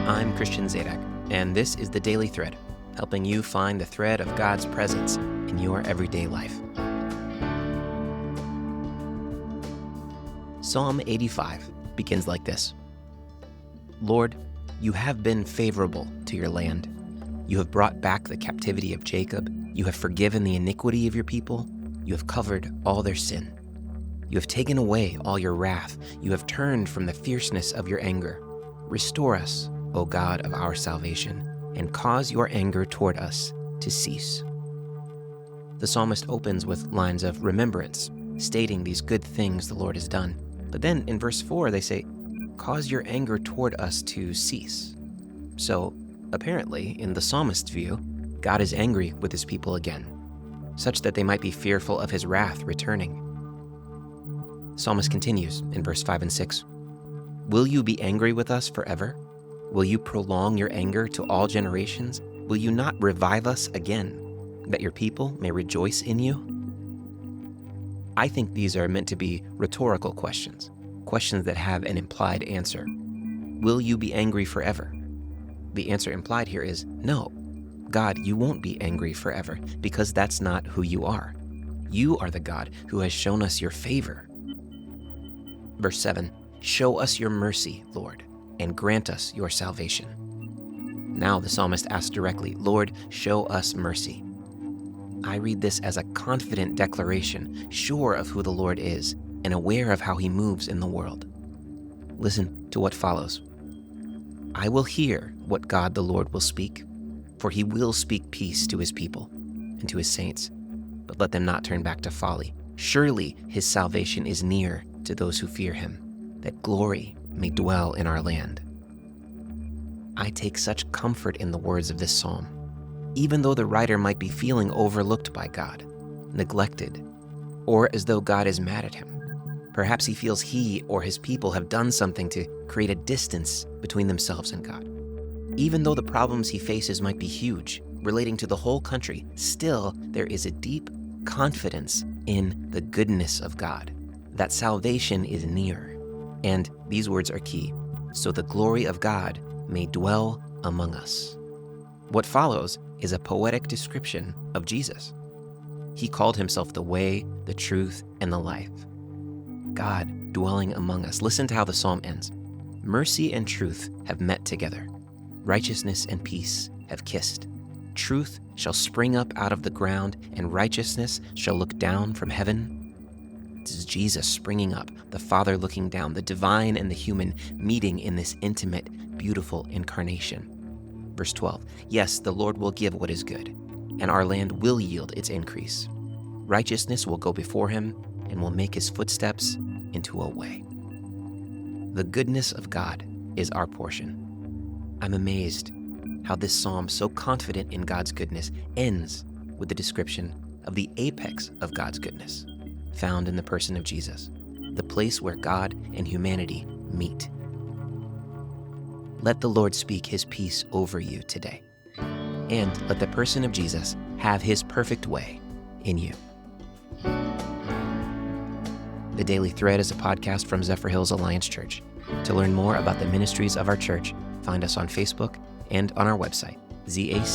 I'm Christian Zadak, and this is the Daily Thread, helping you find the thread of God's presence in your everyday life. Psalm 85 begins like this. Lord, you have been favorable to your land. You have brought back the captivity of Jacob. You have forgiven the iniquity of your people. You have covered all their sin. You have taken away all your wrath. You have turned from the fierceness of your anger. Restore us, O God of our salvation, and cause your anger toward us to cease. The psalmist opens with lines of remembrance, stating these good things the Lord has done. But then in verse 4, they say, cause your anger toward us to cease. So, apparently, in the psalmist's view, God is angry with his people again, such that they might be fearful of his wrath returning. The psalmist continues in verse 5 and 6. Will you be angry with us forever? Will you prolong your anger to all generations? Will you not revive us again, that your people may rejoice in you? I think these are meant to be rhetorical questions, questions that have an implied answer. Will you be angry forever? The answer implied here is no. God, you won't be angry forever, because that's not who you are. You are the God who has shown us your favor. Verse 7, show us your mercy, Lord, and grant us your salvation. Now the psalmist asks directly, Lord, show us mercy. I read this as a confident declaration, sure of who the Lord is, and aware of how he moves in the world. Listen to what follows. I will hear what God the Lord will speak, for he will speak peace to his people and to his saints, but let them not turn back to folly. Surely his salvation is near to those who fear him, that glory may dwell in our land. I take such comfort in the words of this psalm, even though the writer might be feeling overlooked by God, neglected, or as though God is mad at him. Perhaps he feels he or his people have done something to create a distance between themselves and God. Even though the problems he faces might be huge, relating to the whole country, still there is a deep confidence in the goodness of God, that salvation is near. And these words are key, so the glory of God may dwell among us. What follows is a poetic description of Jesus. He called himself the way, the truth, and the life. God dwelling among us. Listen to how the psalm ends. Mercy and truth have met together. Righteousness and peace have kissed. Truth shall spring up out of the ground, and righteousness shall look down from heaven. This is Jesus springing up, the Father looking down, the divine and the human meeting in this intimate, beautiful incarnation. Verse 12, yes, the Lord will give what is good, and our land will yield its increase. Righteousness will go before him and will make his footsteps into a way. The goodness of God is our portion. I'm amazed how this psalm, so confident in God's goodness, ends with the description of the apex of God's goodness, found in the person of Jesus, the place where God and humanity meet. Let the Lord speak his peace over you today, and let the person of Jesus have his perfect way in you. The Daily Thread is a podcast from Zephyr Hills Alliance Church. To learn more about the ministries of our church, find us on Facebook and on our website, zaccma.org.